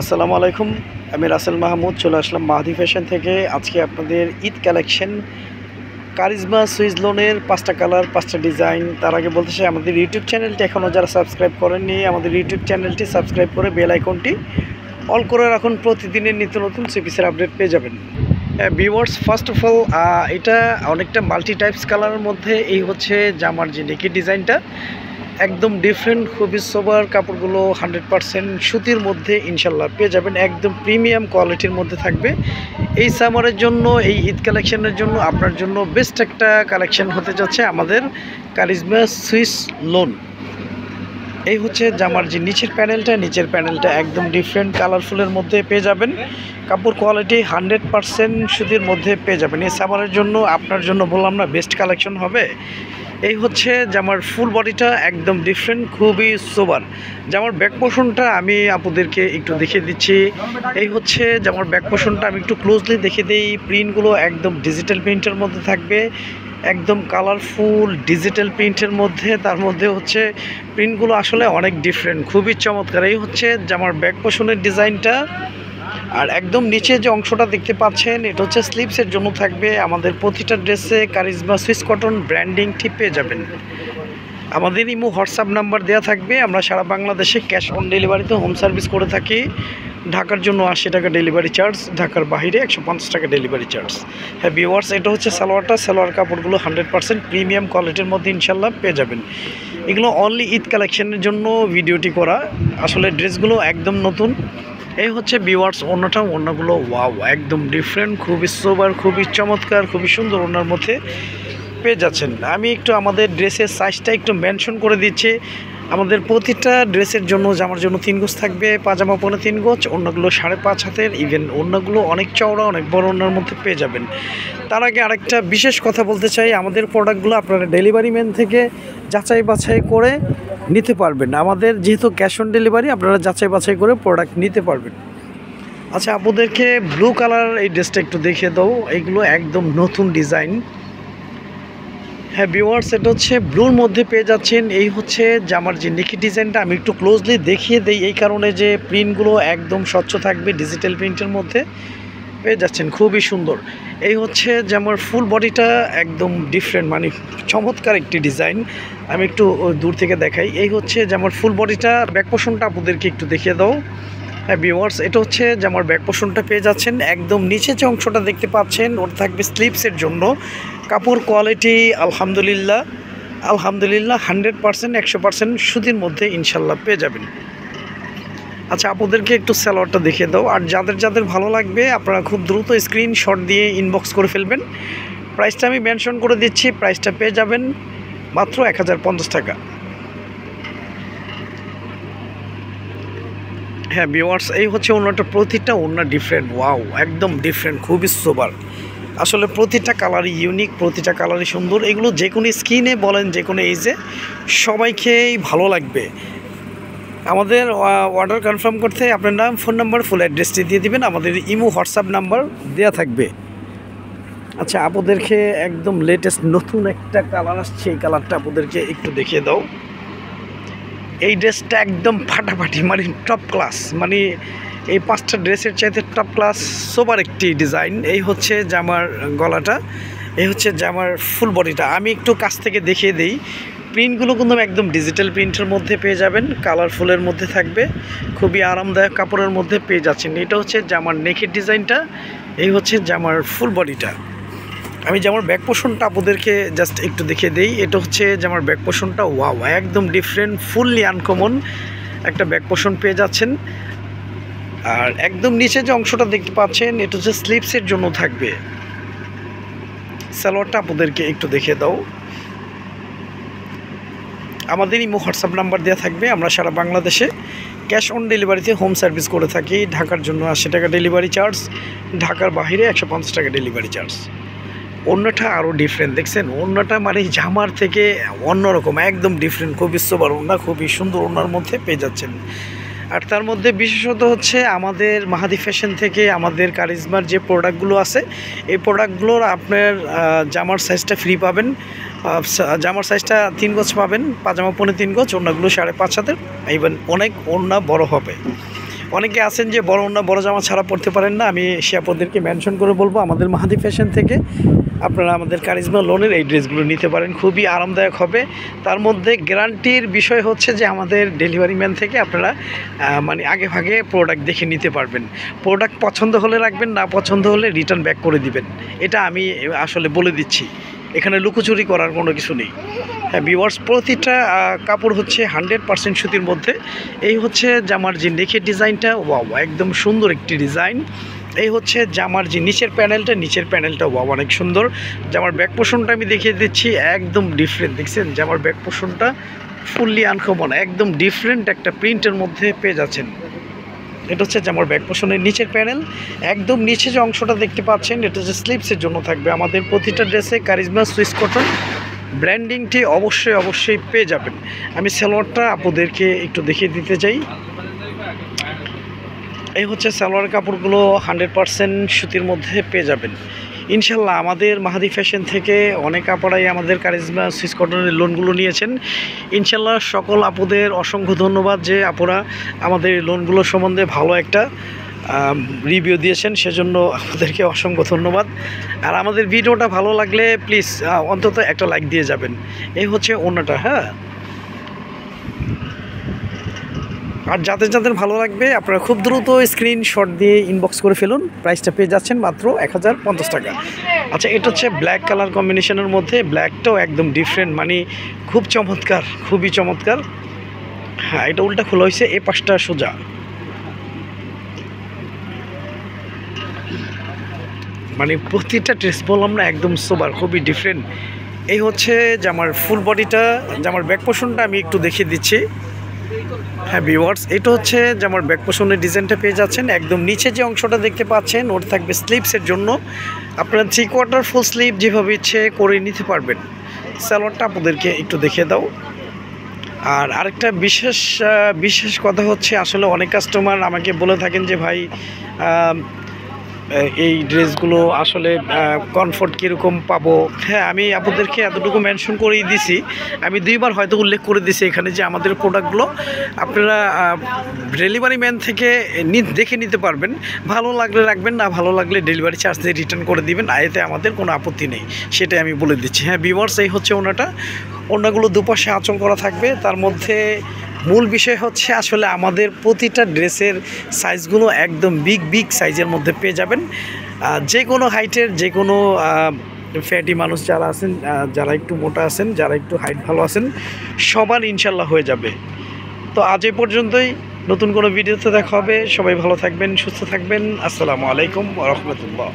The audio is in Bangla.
আসসালামু আলাইকুম। আমি রাসেল মাহমুদ চলে আসলাম মাহাদি ফ্যাশন থেকে। আজকে আপনাদের ঈদ কালেকশন কারিজমা সুইস লোনের 5টা কালার 5টা ডিজাইন। তার আগে বলতে চাই আমাদের ইউটিউব চ্যানেলটি এখনও যারা সাবস্ক্রাইব করেননি আমাদের ইউটিউব চ্যানেলটি সাবস্ক্রাইব করে বেল আইকনটি অল করে রাখুন, প্রতিদিনের নিত্য নতুন সিপিসের আপডেট পেয়ে যাবেন। ভিউয়ার্স, ফার্স্ট অফ অল এটা অনেকটা মাল্টি টাইপস কালারের মধ্যে এই হচ্ছে জামার যে নেকি ডিজাইনটা একদম ডিফারেন্ট, খুবই সোবার। কাপড়গুলো 100% সুতির মধ্যে ইনশাল্লাহ পেয়ে যাবেন, একদম প্রিমিয়াম কোয়ালিটির মধ্যে থাকবে। এই সামারের জন্য, এই ঈদ কালেকশনের জন্য আপনার জন্য বেস্ট একটা কালেকশন হতে যাচ্ছে আমাদের কারিজমা সুইস লোন। এই হচ্ছে জামার যে নিচের প্যানেলটা একদম ডিফারেন্ট কালারফুলের মধ্যে পেয়ে যাবেন। কাপড় কোয়ালিটি 100% সুতির মধ্যে পেয়ে যাবেন। এই সামারের জন্য আপনার জন্য বললাম না, বেস্ট কালেকশন হবে। এই হচ্ছে জামার ফুল বডিটা একদম ডিফারেন্ট, খুবই সোবার। জামার ব্যাক পোর্শনটা আমি আপনাদেরকে একটু দেখিয়ে দিচ্ছি। এই হচ্ছে জামার ব্যাক পোর্শনটা আমি একটু ক্লোজলি দেখিয়ে দিই। প্রিন্টগুলো একদম ডিজিটাল প্রিন্টের মধ্যে থাকবে, একদম কালারফুল ডিজিটাল প্রিন্টের মধ্যে। তার মধ্যে হচ্ছে প্রিন্টগুলো আসলে অনেক ডিফারেন্ট, খুবই চমৎকার। এই হচ্ছে জামার ব্যাক পোর্শনের ডিজাইনটা। আর একদম নিচে যে অংশটা দেখতে পাচ্ছেন এটা হচ্ছে স্লিপসের জন্য থাকবে। আমাদের প্রতিটা ড্রেসে কারিজমা সুইস কটন ব্র্যান্ডিংটি পেয়ে যাবেন। আমাদের ইমো হোয়াটসঅ্যাপ নাম্বার দেওয়া থাকবে। আমরা সারা বাংলাদেশে ক্যাশ অন ডেলিভারিতে হোম সার্ভিস করে থাকি। ঢাকার জন্য 80 টাকা ডেলিভারি চার্জ, ঢাকার বাইরে 150 টাকা ডেলিভারি চার্জ। হ্যাঁ ভিউয়ার্স, এটা হচ্ছে সালোয়ার কাপড়গুলো 100% প্রিমিয়াম কোয়ালিটির মধ্যে ইনশাল্লাহ পেয়ে যাবেন। এগুলো অনলি ঈদ কালেকশনের জন্য ভিডিওটি করা, আসলে ড্রেসগুলো একদম নতুন। এই হচ্ছে ভিউয়ার্স ওড়নাগুলো ওয়াও, একদম ডিফারেন্ট, খুবই সোবার, খুবই চমৎকার, খুবই সুন্দর ওড়নার মধ্যে পেয়ে যাচ্ছেন। আমি একটু আমাদের ড্রেসের সাইজটা একটু মেনশন করে দিচ্ছি। আমাদের প্রতিটা ড্রেসের জন্য জামার জন্য 3 গজ থাকবে, পাজামা পরে 3 গজ, ওড়নাগুলো 5.5 হাতের, ইভেন ওড়নাগুলো অনেক চওড়া, অনেক বড় ওড়নার মধ্যে পেয়ে যাবেন। তার আগে আরেকটা বিশেষ কথা বলতে চাই, আমাদের প্রোডাক্টগুলো আপনারা ডেলিভারি ম্যান থেকে যাচাই বাছাই করে নিতে পারবেন। আমাদের যেহেতু ক্যাশ অন ডেলিভারি, আপনারা যাচাই বাছাই করে প্রোডাক্ট নিতে পারবেন। আচ্ছা, আপনাদেরকে ব্লু কালার এই ড্রেসটা একটু দেখিয়ে দাও। এইগুলো একদম নতুন ডিজাইন। হ্যাঁ ভিউয়ার্স, এটা হচ্ছে ব্লুর মধ্যে পেয়ে যাচ্ছেন। এই হচ্ছে জামার যে নেকি ডিজাইনটা আমি একটু ক্লোজলি দেখিয়ে দিই, এই কারণে যে প্রিন্টগুলো একদম স্বচ্ছ থাকবে, ডিজিটাল প্রিন্টের মধ্যে পেয়ে যাচ্ছেন, খুবই সুন্দর। এই হচ্ছে জামার ফুল বডিটা একদম ডিফারেন্ট, মানে চমৎকার একটি ডিজাইন। আমি একটু দূর থেকে দেখাই। এই হচ্ছে জামার ফুল বডিটা। ব্যাক পোর্শনটা আপনাদেরকে একটু দেখিয়ে দাও। হ্যাঁ ভিউয়ার্স, এটা হচ্ছে জামার ব্যাক পোর্শনটা পেয়ে যাচ্ছেন। একদম নিচে যে অংশটা দেখতে পাচ্ছেন ওটা থাকবে স্লিপসের জন্য। কাপড় কোয়ালিটি আলহামদুলিল্লাহ 100% 100% সুতির মধ্যে ইনশাল্লাহ পেয়ে যাবেন। আচ্ছা, আপনাদেরকে একটু সালোয়ারটা দেখিয়ে দাও। আর যাদের ভালো লাগবে আপনারা খুব দ্রুত স্ক্রিনশট দিয়ে ইনবক্স করে ফেলবেন। প্রাইসটা আমি মেনশন করে দিচ্ছি, প্রাইসটা পেয়ে যাবেন মাত্র 1050 টাকা। হ্যাঁ ভিউয়ার্স, এই হচ্ছে ওড়নাটা, প্রতিটা ওড়না ডিফারেন্ট, ওয়াও একদম ডিফারেন্ট, খুবই সোবার। আসলে প্রতিটা কালারই ইউনিক, প্রতিটা কালারই সুন্দর। এগুলো যে কোনো স্কিনে বলেন, যে কোনো এজে সবাইকেই ভালো লাগবে। আমাদের অর্ডার কনফার্ম করতে আপনার নাম, ফোন নাম্বার, ফুল অ্যাড্রেসটি দিয়ে দিবেন। আমাদের ইমো হোয়াটসঅ্যাপ নাম্বার দেওয়া থাকবে। আচ্ছা, আপনাদেরকে একদম লেটেস্ট নতুন একটা কালার আসছে, এই কালারটা আপনাদেরকে একটু দেখিয়ে দাও। এই ড্রেসটা একদম ফাটাফাটি, মানে টপ ক্লাস, মানে এই 5টা ড্রেসের চাইতে টপ ক্লাস সোবার একটি ডিজাইন। এই হচ্ছে জামার গলাটা, এই হচ্ছে জামার ফুল বডিটা। আমি একটু কাছ থেকে দেখিয়ে দিই। প্রিন্টগুলো কিন্তু একদম ডিজিটাল প্রিন্টের মধ্যে পেয়ে যাবেন, কালারফুলের মধ্যে থাকবে, খুবই আরামদায়ক কাপড়ের মধ্যে পেয়ে যাচ্ছেন। এটা হচ্ছে জামার নেকের ডিজাইনটা, এই হচ্ছে জামার ফুল বডিটা। আমি জামার ব্যাক পোর্শনটা আপনাদেরকে জাস্ট একটু দেখিয়ে দিই। এটা হচ্ছে জামার ব্যাক পোর্শনটা, ওয়াও একদম ডিফারেন্ট, ফুললি আনকমন একটা ব্যাক পোর্শন পেয়ে যাচ্ছেন। আর একদম নিচে যে অংশটা দেখতে পাচ্ছেন এটা হচ্ছে স্লিপসের জন্য থাকবে। সালোয়ারটা আপনাদেরকে একটু দেখিয়ে দাও। আমাদের ইমো হোয়াটসঅ্যাপ নাম্বার দেওয়া থাকবে। আমরা সারা বাংলাদেশে ক্যাশ অন ডেলিভারিতে হোম সার্ভিস করে থাকি। ঢাকার জন্য 80 টাকা ডেলিভারি চার্জ, ঢাকার বাইরে 150 টাকা ডেলিভারি চার্জ। ওড়নাটা আরও ডিফারেন্ট, দেখছেন ওড়নাটা মানে জামার থেকে অন্যরকম, একদম ডিফারেন্ট, খুবই সোবার ওড়না, খুবই সুন্দর ওড়নার মধ্যে পেয়ে যাচ্ছেন। আর তার মধ্যে বিশেষত হচ্ছে আমাদের মাহাদি ফ্যাশন থেকে আমাদের কারিজমার যে প্রোডাক্টগুলো আছে, এই প্রোডাক্টগুলোর আপনার জামার সাইজটা ফ্রি পাবেন। জামার সাইজটা 3 গজ পাবেন, পাজামা পরে 3 গজ, ওড়নাগুলো 5.5 হাতের, ইভেন অনেক ওড়না বড় হবে। অনেকে আছেন যে বড় ওড়না বড় জামা ছাড়া পরতে পারেন না, আমি সে আপনাদেরকে মেনশন করে বলবো আমাদের মাহাদি ফ্যাশন থেকে আপনারা আমাদের কারিজমা লোনের এই ড্রেসগুলো নিতে পারেন, খুবই আরামদায়ক হবে। তার মধ্যে গ্যারান্টির বিষয় হচ্ছে যে আমাদের ডেলিভারি ম্যান থেকে আপনারা মানে আগে ভাগে প্রোডাক্ট দেখে নিতে পারবেন। প্রোডাক্ট পছন্দ হলে রাখবেন, না পছন্দ হলে রিটার্ন ব্যাক করে দিবেন। এটা আমি আসলে বলে দিচ্ছি, এখানে লুকোচুরি করার কোনো কিছু নেই। হ্যাঁ ভিউয়ার্স, প্রতিটা কাপড় হচ্ছে 100% সুতির মধ্যে। এই হচ্ছে জামার যে নেকের ডিজাইনটা, ওয়াও একদম সুন্দর একটি ডিজাইন। এই হচ্ছে জামার যে নিচের প্যানেলটা ওয়াও অনেক সুন্দর। জামার ব্যাক পোর্শনটা আমি দেখিয়ে দিচ্ছি, একদম ডিফারেন্ট। দেখছেন জামার ব্যাক পোর্শনটা ফুললি আনকমন, একদম ডিফারেন্ট একটা প্রিন্টের মধ্যে পেয়ে যাচ্ছেন। এটা হচ্ছে জামার ব্যাক পোর্শনের নিচের প্যানেল। একদম নিচে যে অংশটা দেখতে পাচ্ছেন এটা হচ্ছে স্লিপসের জন্য থাকবে। আমাদের প্রতিটা ড্রেসে কারিজমা সুইস কটন ব্র্যান্ডিংটি অবশ্যই পেয়ে যাবেন। আমি সালোয়ারটা আপনাদেরকে একটু দেখিয়ে দিতে চাই। এই হচ্ছে সালোয়ার কাপড়গুলো 100% সুতির মধ্যে পেয়ে যাবেন ইনশাল্লাহ। আমাদের মাহাদি ফ্যাশন থেকে অনেক আপুরাই আমাদের কারিজমা সুইস কটনের লোনগুলো নিয়েছেন ইনশাল্লাহ। সকল আপুদের অসংখ্য ধন্যবাদ যে আপুরা আমাদের লোনগুলো সম্বন্ধে ভালো একটা রিভিউ দিয়েছেন, সেজন্য আপনাদেরকে অসংখ্য ধন্যবাদ। আর আমাদের ভিডিওটা ভালো লাগলে প্লিজ অন্তত একটা লাইক দিয়ে যাবেন। এই হচ্ছে ওড়নাটা। হ্যাঁ, আর যাদের ভালো লাগবে আপনারা খুব দ্রুত স্ক্রিনশট দিয়ে ইনবক্স করে ফেলুন। প্রাইসটা পেয়ে যাচ্ছেন মাত্র 1050 টাকা। আচ্ছা, এটা হচ্ছে ব্ল্যাক কালার কম্বিনেশনের মধ্যে, ব্ল্যাকটাও একদম ডিফারেন্ট, মানে খুব চমৎকার, খুবই চমৎকার। হ্যাঁ, এটা উল্টা খোলা হয়েছে, এই পাশটা সোজা। মানে প্রতিটা ড্রেস বললাম না একদম সোবার, খুবই ডিফারেন্ট। এই হচ্ছে জামার ফুল বডিটা, জামার ব্যাক পোর্শনটা আমি একটু দেখিয়ে দিচ্ছি। হ্যাঁ ভিউয়ার্স, এটা হচ্ছে জামার ব্যাক পোর্শনের ডিজাইনটা পেয়ে যাচ্ছেন। একদম নিচে যে অংশটা দেখতে পাচ্ছেন ওটা থাকবে স্লিভসের জন্য। আপনারা 3/4 ফুল স্লিভ যেভাবে ইচ্ছে করে নিতে পারবেন। সালোয়ারটা আপনাদেরকে একটু দেখিয়ে দাও। আর আরেকটা বিশেষ কথা হচ্ছে, আসলে অনেক কাস্টমার আমাকে বলে থাকেন যে ভাই এই ড্রেসগুলো আসলে কমফোর্ট কীরকম পাবো। হ্যাঁ, আমি আপনাদেরকে এতটুকু মেনশন করেই দিছি, আমি 2বার হয়তো উল্লেখ করে দিছি এখানে যে আমাদের প্রোডাক্টগুলো আপনারা ডেলিভারি ম্যান থেকে দেখে নিতে পারবেন। ভালো লাগলে রাখবেন, না ভালো লাগলে ডেলিভারি চার্জ দিয়ে রিটার্ন করে দিবেন। এতে আমাদের কোনো আপত্তি নেই, সেটাই আমি বলে দিচ্ছি। হ্যাঁ ভিউয়ার্স, এই হচ্ছে ওড়নাগুলো দুপাশে আঁচল করা থাকবে। তার মধ্যে মূল বিষয় হচ্ছে আসলে আমাদের প্রতিটা ড্রেসের সাইজগুলো একদম বিগ সাইজের মধ্যে পেয়ে যাবেন। যে কোনো হাইটের, যে কোনো ফ্যাটি মানুষ যারা আছেন, যারা একটু মোটা আছেন, যারা একটু হাইট ভালো আছেন, সবার ইনশাল্লাহ হয়ে যাবে। তো আজ এই পর্যন্তই, নতুন কোনো ভিডিওতে দেখা হবে। সবাই ভালো থাকবেন, সুস্থ থাকবেন। আসসালামু আলাইকুম ওয়া রাহমাতুল্লাহ।